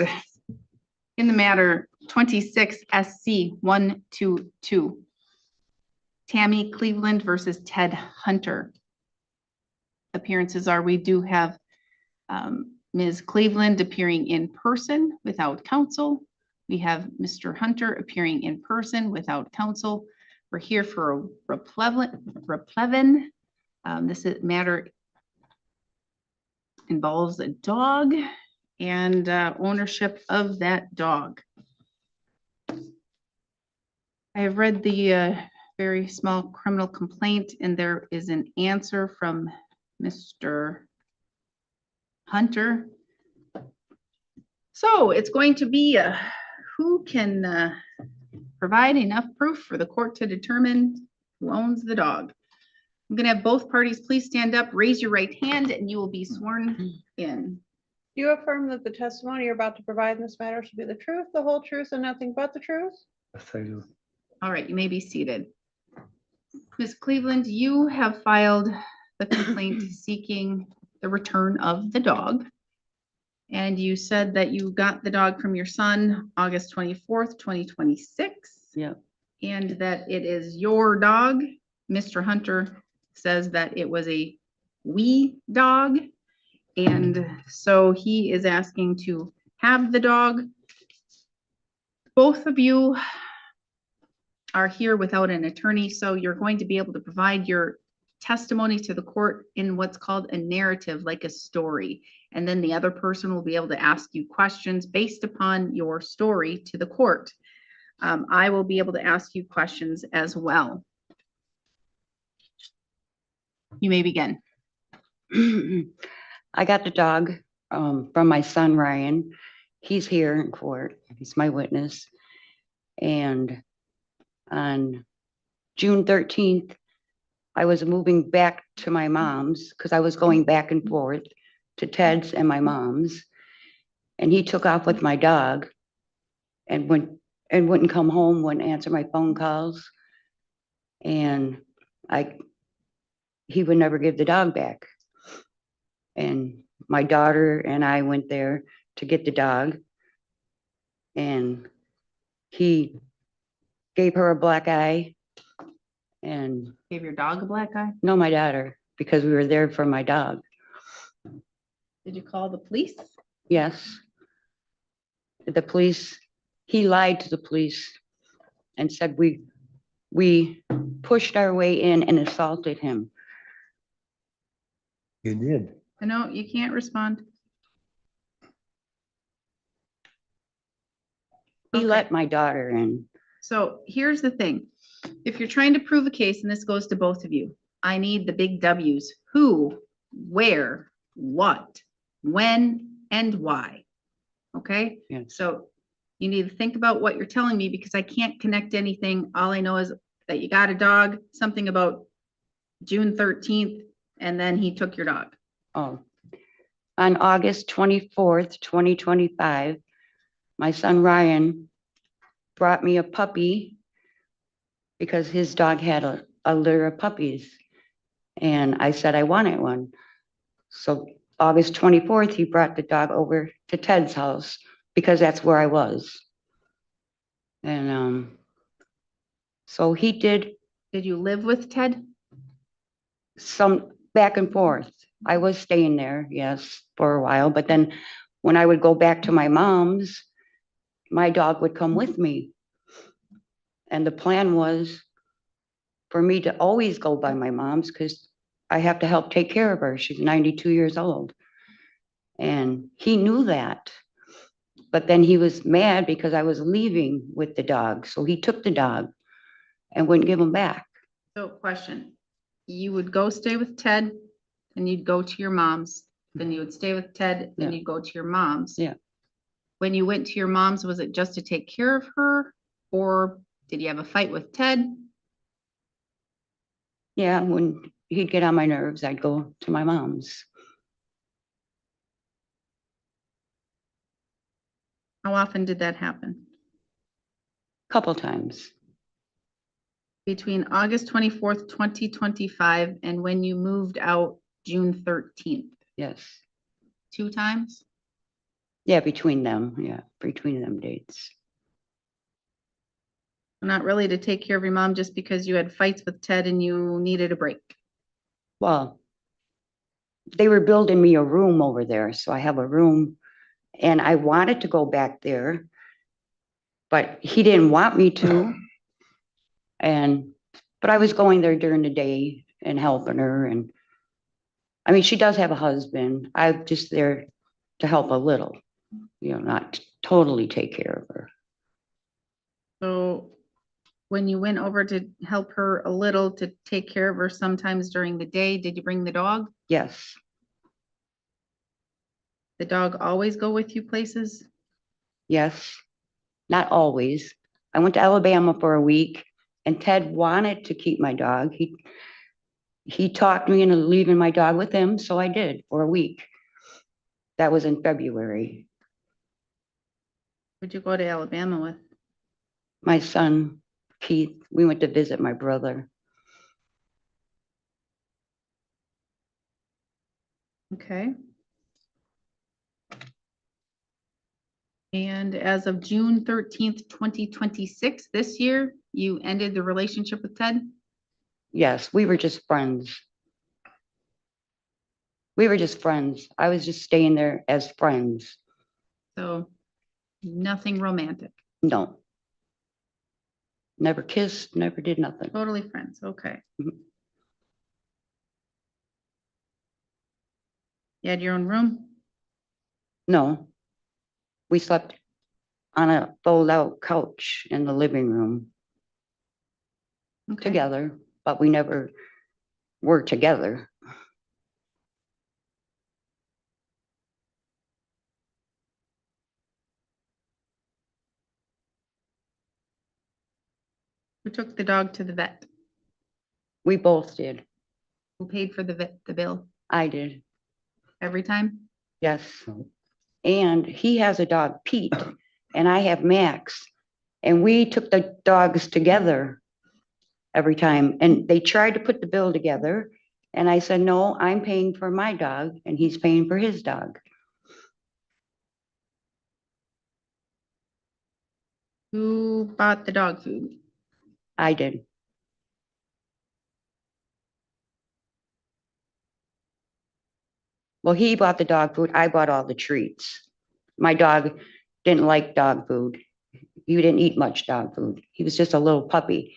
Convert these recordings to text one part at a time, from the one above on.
In the matter 26 SC 122, Tammy Cleveland versus Ted Hunter. Appearances are we do have Ms. Cleveland appearing in person without counsel. We have Mr. Hunter appearing in person without counsel. We're here for a replevin. This matter involves a dog and ownership of that dog. I have read the very small criminal complaint, and there is an answer from Mr. Hunter. So it's going to be who can provide enough proof for the court to determine who owns the dog. I'm going to have both parties please stand up, raise your right hand, and you will be sworn in. Do you affirm that the testimony you're about to provide in this matter should be the truth, the whole truth, and nothing but the truth? Yes, I do. All right, you may be seated. Ms. Cleveland, you have filed the complaint seeking the return of the dog. And you said that you got the dog from your son August 24th, 2026. Yeah. And that it is your dog. Mr. Hunter says that it was a wee dog. And so he is asking to have the dog. Both of you are here without an attorney, so you're going to be able to provide your testimony to the court in what's called a narrative, like a story. And then the other person will be able to ask you questions based upon your story to the court. I will be able to ask you questions as well. You may begin. I got the dog from my son, Ryan. He's here in court. He's my witness. And on June 13th, I was moving back to my mom's because I was going back and forth to Ted's and my mom's. And he took off with my dog and wouldn't come home, wouldn't answer my phone calls. And he would never give the dog back. And my daughter and I went there to get the dog. And he gave her a black eye. And Gave your dog a black eye? no, my daughter, because we were there for my dog. Did you call the police? Yes. The police, he lied to the police and said we pushed our way in and assaulted him. You did. No, you can't respond. He Okay. let my daughter in. So here's the thing. If you're trying to prove a case, and this goes to both of you, I need the big W's. Who, where, what, when, and why. Okay? Yes. So you need to think about what you're telling me because I can't connect anything. All I know is that you got a dog, something about June 13th, and then he took your dog. Oh, on August 24th, 2025, my son Ryan brought me a puppy because his dog had a litter of puppies. And I said I wanted one. So August 24th, he brought the dog over to Ted's house because that's where I was. And so he did Did you live with Ted? some back and forth. I was staying there, yes, for a while. But then when I would go back to my mom's, my dog would come with me. And the plan was for me to always go by my mom's because I have to help take care of her. She's 92 years old. And he knew that. But then he was mad because I was leaving with the dog. So he took the dog and wouldn't give him back. So question, you would go stay with Ted and you'd go to your mom's, then you would stay with Ted, then Yeah. you'd go to your mom's. Yeah. When you went to your mom's, was it just to take care of her or did you have a fight with Ted? Yeah, when he'd get on my nerves, I'd go to my mom's. How often did that happen? Couple times. Between August 24th, 2025 and when you moved out June 13th? Yes. 2 times? Yeah, between them dates. Not really to take care of your mom just because you had fights with Ted and you needed a break. Well, they were building me a room over there, so I have a room, and I wanted to go back there, but he didn't want me to. But I was going there during the day and helping her, and I mean, she does have a husband. I'm just there to help a little, not totally take care of her. So when you went over to help her a little to take care of her sometimes during the day, did you bring the dog? Yes, The dog always go with you places? yes, not always. I went to Alabama for a week, and Ted wanted to keep my dog. He talked me into leaving my dog with him, so I did for a week. That was in February. Would you go to Alabama with? My son, Keith, we went to visit my brother. Okay. And as of June 13th, 2026, this year, you ended the relationship with Ted? Yes, we were just friends. We were just friends. I was just staying there as friends. So nothing romantic, No, never kissed, never did nothing. totally friends. Okay. Mhm. You had your own room? No, we slept on a fold-out couch in the living room Okay. together, but we never were together. Who took the dog to the vet? We both did. Who paid for the bill I did, every time? yes. And he has a dog, Pete, and I have Max. And we took the dogs together every time. And they tried to put the bill together. And I said, no, I'm paying for my dog and he's paying for his dog. Who bought the dog food? I did. Well, he bought the dog food. I bought all the treats. My dog didn't like dog food. He didn't eat much dog food. He was just a little puppy.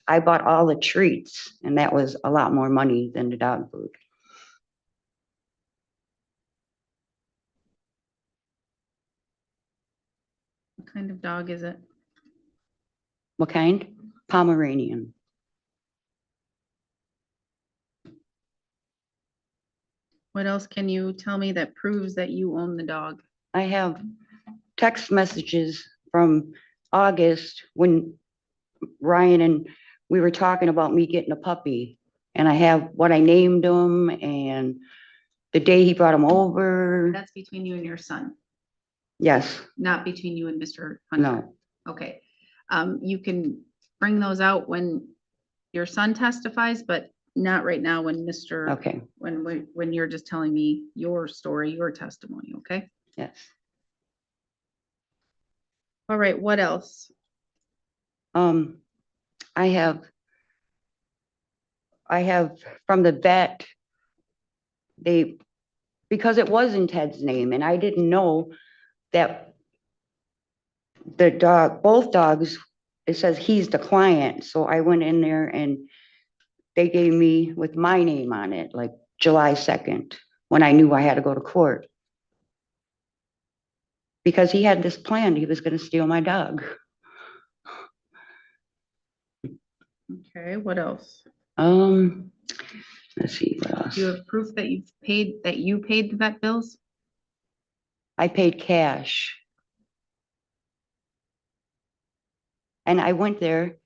I bought all the treats, and that was a lot more money than the dog food. What kind of dog is it? What kind? Pomeranian. What else can you tell me that proves that you own the dog? I have text messages from August when Ryan and we were talking about me getting a puppy. And I have what I named him and the day he brought him over. That's between you and your son, Yes, not between you and Mr. Hunter. no, Okay. You can bring those out when your son testifies, but not right now when Mr. okay, When you're just telling me your story, your testimony, okay? yes. All right, what else? Um, I have from the vet, because it was in Ted's name and I didn't know that both dogs, it says he's the client. So I went in there and they gave me with my name on it, like July 2nd, when I knew I had to go to court. Because he had this plan, he was going to steal my dog. Okay, what else? Let's see what else. Do you have proof that you paid the vet bills? I paid cash. And I went there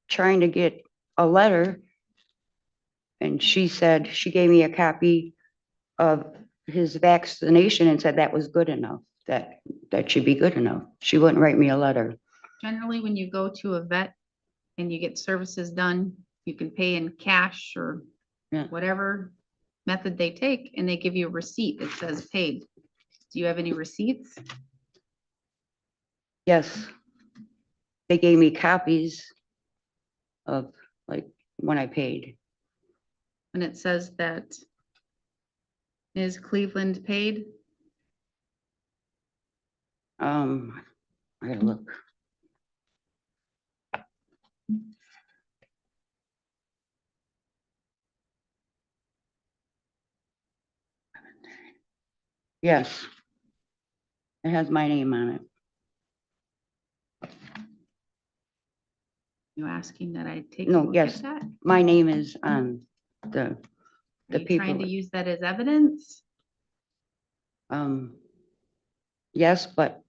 trying to get a letter. And she said, she gave me a copy of his vaccination and said that was good enough, that should be good enough. She wouldn't write me a letter. Generally, when you go to a vet and you get services done, you can pay in cash or Yeah. whatever method they take, and they give you a receipt that says paid. Do you have any receipts? Yes. They gave me copies of like when I paid. And it says that Ms. Cleveland paid? I gotta look. Yes. It has my name on it. You asking that I take a No, look yes. at that? My name is on the, Are the you trying to paperwork. use that as evidence? Yes, but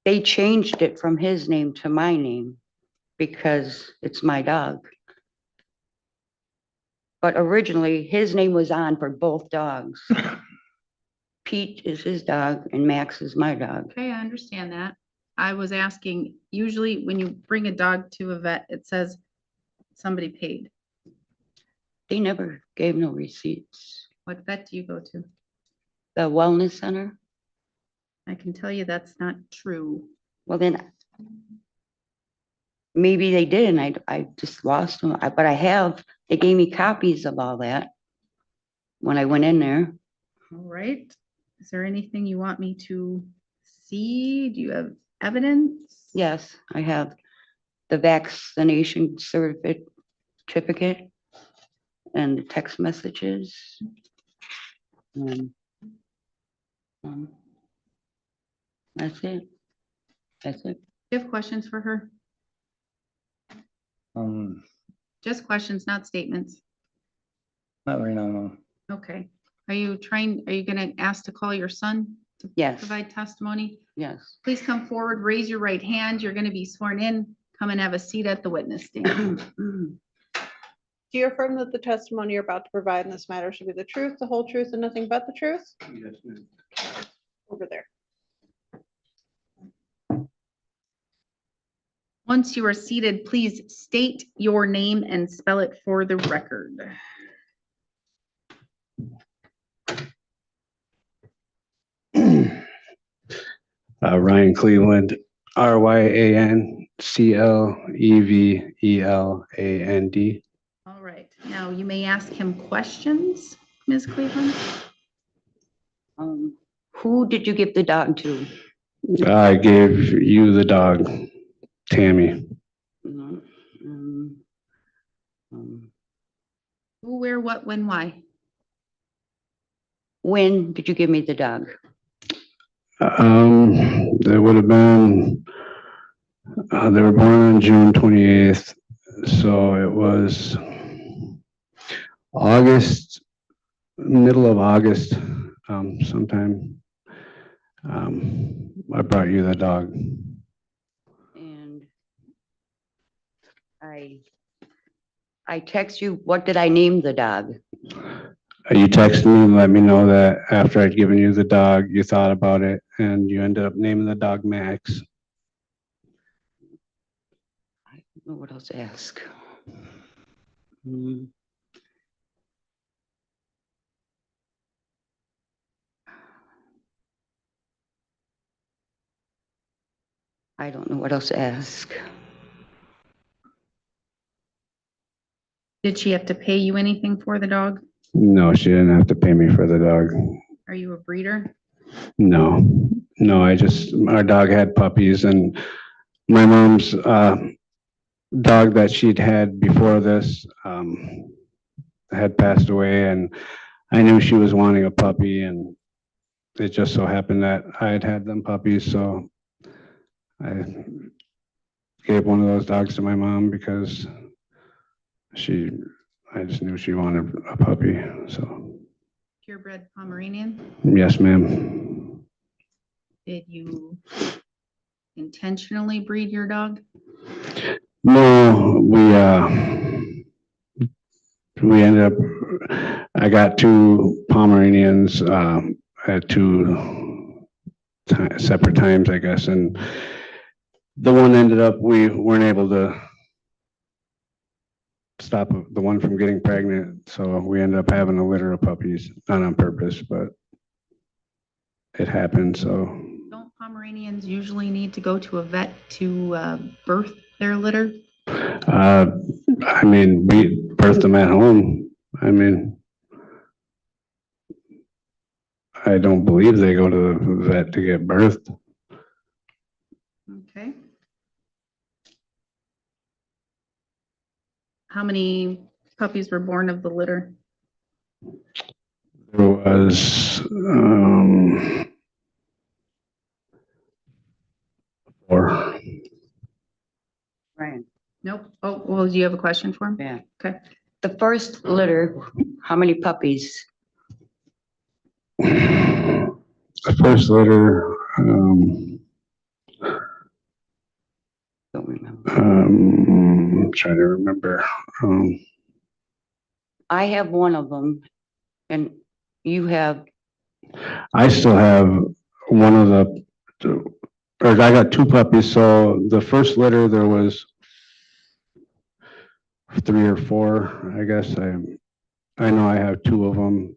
they changed it from his name to my name because it's my dog. But originally, his name was on for both dogs. Pete is his dog and Max is my dog. Okay, I understand that. I was asking, usually when you bring a dog to a vet, it says somebody paid. They never gave no receipts. What vet do you go to? The wellness center, I can tell you that's not true. well then, maybe they did and I just lost them. But I have, they gave me copies of all that when I went in there. All right. Is there anything you want me to see? Do you have evidence? Yes, I have the vaccination certificate and the text messages. Um, That's it. That's it. Do you have questions for her? Just questions, not statements. Not right now, no. Okay. Are you gonna ask to call your son to Yes, provide testimony? yes. Please come forward, raise your right hand. You're gonna be sworn in. Come and have a seat at the witness stand. Do you affirm that the testimony you're about to provide in this matter should be the truth, the whole truth, and nothing but the truth? Yes, ma'am. Over there. Once you are seated, please state your name and spell it for the record. Ryan Cleveland, RyanCleveland. All right, now you may ask him questions, Ms. Cleveland. Who did you give the dog to? I gave you the dog, Tammy. Mhm. Who, where, what, when, why? When did you give me the dog? There would have been, they were born on June 28th, so it was August, middle of August, sometime. I brought you the dog. And I text you, what did I name the dog? You texted me and let me know that after I'd given you the dog, you thought about it and you ended up naming the dog Max. I don't know what else to ask. Hmm. I don't know what else to ask. Did she have to pay you anything for the dog? No, she didn't have to pay me for the dog. Are you a breeder? No, our dog had puppies and my mom's dog that she'd had before this had passed away and I knew she was wanting a puppy and it just so happened that I had had them puppies, so I gave one of those dogs to my mom because I just knew she wanted a puppy, so, Purebred Pomeranian? yes, ma'am. Did you intentionally breed your dog? No, we ended up, I got two Pomeranians, at two separate times, I guess, and the one ended up, we weren't able to stop the one from getting pregnant, so we ended up having a litter of puppies, not on purpose, but it happened, so. Don't Pomeranians usually need to go to a vet to birth their litter? I mean, we birthed them at home. I mean, I don't believe they go to the vet to get birthed. Okay. How many puppies were born of the litter? There was, 4. Right, Nope. Oh, well, do you have a question for him? yeah. Okay. The first litter, how many puppies? The first litter, Don't remember. I'm trying to remember. I have one of them and you have, I still have one of or I got 2 puppies, so the first litter, there was 3 or 4, I guess. I know I have 2 of them.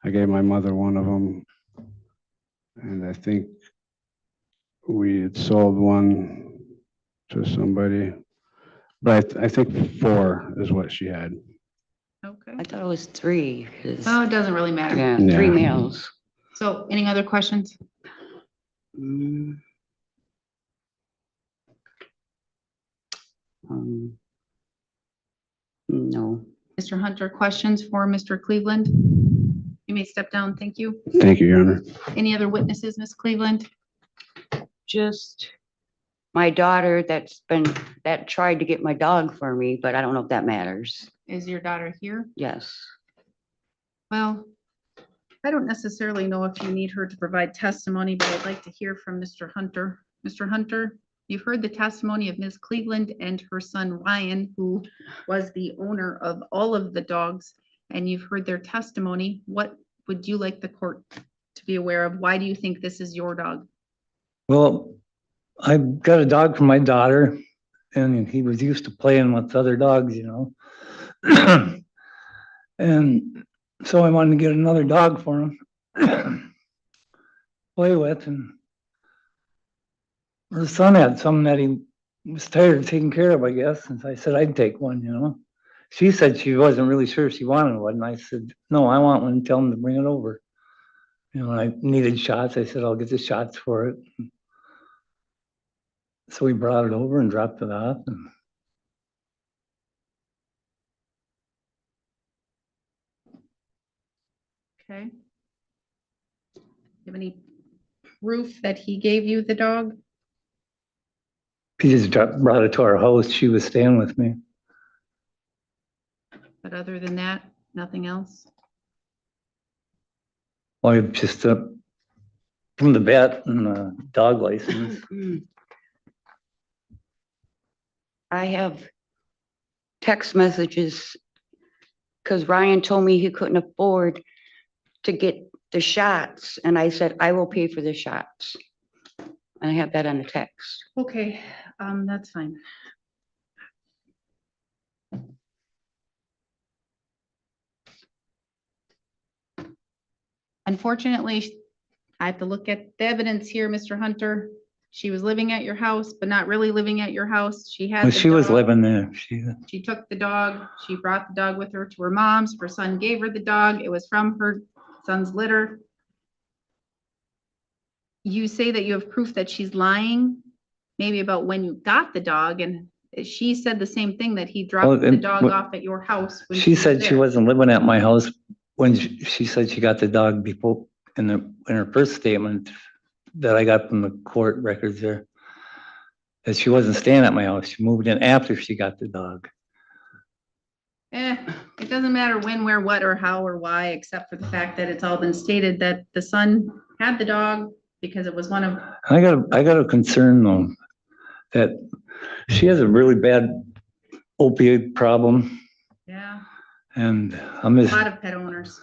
I gave my mother one of them. And I think we had sold one to somebody. But I think 4 is what she had. Okay. I thought it was 3. 'Cause, Oh, it doesn't really matter. yeah, Yeah. 3 males. So any other questions? Mm. No. Mr. Hunter, questions for Mr. Cleveland? You may step down. Thank you. Thank you, Your Honor. Any other witnesses, Ms. Cleveland? Just my daughter that tried to get my dog for me, but I don't know if that matters. Is your daughter here? Yes. Well, I don't necessarily know if you need her to provide testimony, but I'd like to hear from Mr. Hunter. Mr. Hunter, you've heard the testimony of Ms. Cleveland and her son Ryan, who was the owner of all of the dogs, and you've heard their testimony. What would you like the court to be aware of? Why do you think this is your dog? Well, I got a dog for my daughter and he was used to playing with other dogs, you know. And so I wanted to get another dog for him play with, and her son had something that he was tired of taking care of, I guess. And I said I'd take one, you know. She said she wasn't really sure she wanted one. And I said, no, I want one. Tell him to bring it over. You know, I needed shots. I said, I'll get the shots for it. So we brought it over and dropped it off. And Okay. You have any proof that he gave you the dog? he just brought it to our house. She was staying with me. But other than that, nothing else? Well, I just from the vet and the dog license. I have text messages because Ryan told me he couldn't afford to get the shots. And I said, I will pay for the shots. And I have that on the text. Okay, that's fine. Unfortunately, I have to look at the evidence here, Mr. Hunter. She was living at your house, but not really living at your house. She had Well, the she was dog. living there. She took the dog. She brought the dog with her to her mom's. Her son gave her the dog. It was from her son's litter. You say that you have proof that she's lying, maybe about when you got the dog, and she said the same thing, that he dropped the and dog what- off at your house. When She was said she there. wasn't living at my house when she said she got the dog before in her first statement that I got from the court records there. That she wasn't staying at my house. She moved in after she got the dog. It doesn't matter when, where, what, or how, or why, except for the fact that it's all been stated that the son had the dog because it was one of, I got a concern though, that she has a really bad opioid problem, yeah, and I'm a just, lot of pet owners.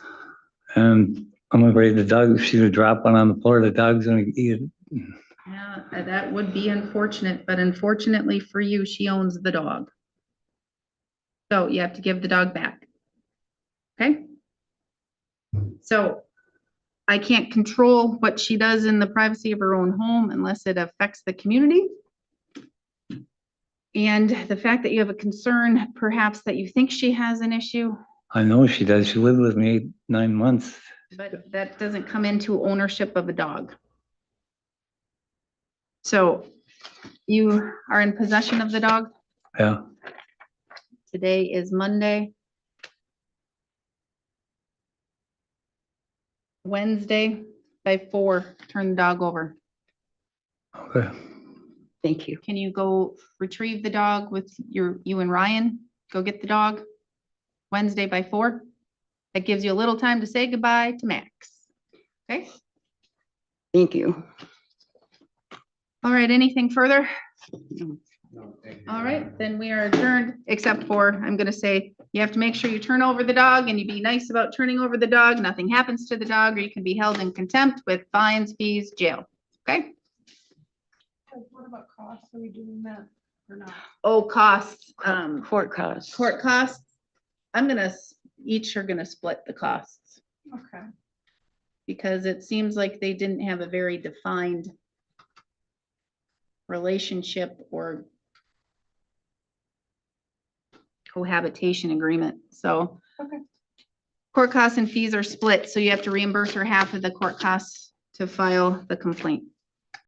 and I'm afraid the dog, if she's gonna drop one on the floor, the dog's gonna eat it. Yeah, that would be unfortunate, but unfortunately for you, she owns the dog. So you have to give the dog back. Okay? So I can't control what she does in the privacy of her own home unless it affects the community. And the fact that you have a concern, perhaps that you think she has an issue, I know she does. She lived with me 9 months. but that doesn't come into ownership of a dog. So you are in possession of the dog? Yeah, Today is Monday. Wednesday by 4, turn the dog over. okay. Thank you. Can you go retrieve the dog with you and Ryan? Go get the dog Wednesday by 4. That gives you a little time to say goodbye to Max. Okay? Thank you. All right, anything further? All right, then we are adjourned, except for, I'm gonna say, you have to make sure you turn over the dog and you be nice about turning over the dog. Nothing happens to the dog, or you can be held in contempt with fines, fees, jail. Okay? What about costs? Are we doing that or not? Oh, costs, Court costs. court costs. I'm gonna, each are gonna split the costs, Okay. because it seems like they didn't have a very defined relationship or cohabitation agreement, so. Okay. Court costs and fees are split, so you have to reimburse her half of the court costs to file the complaint.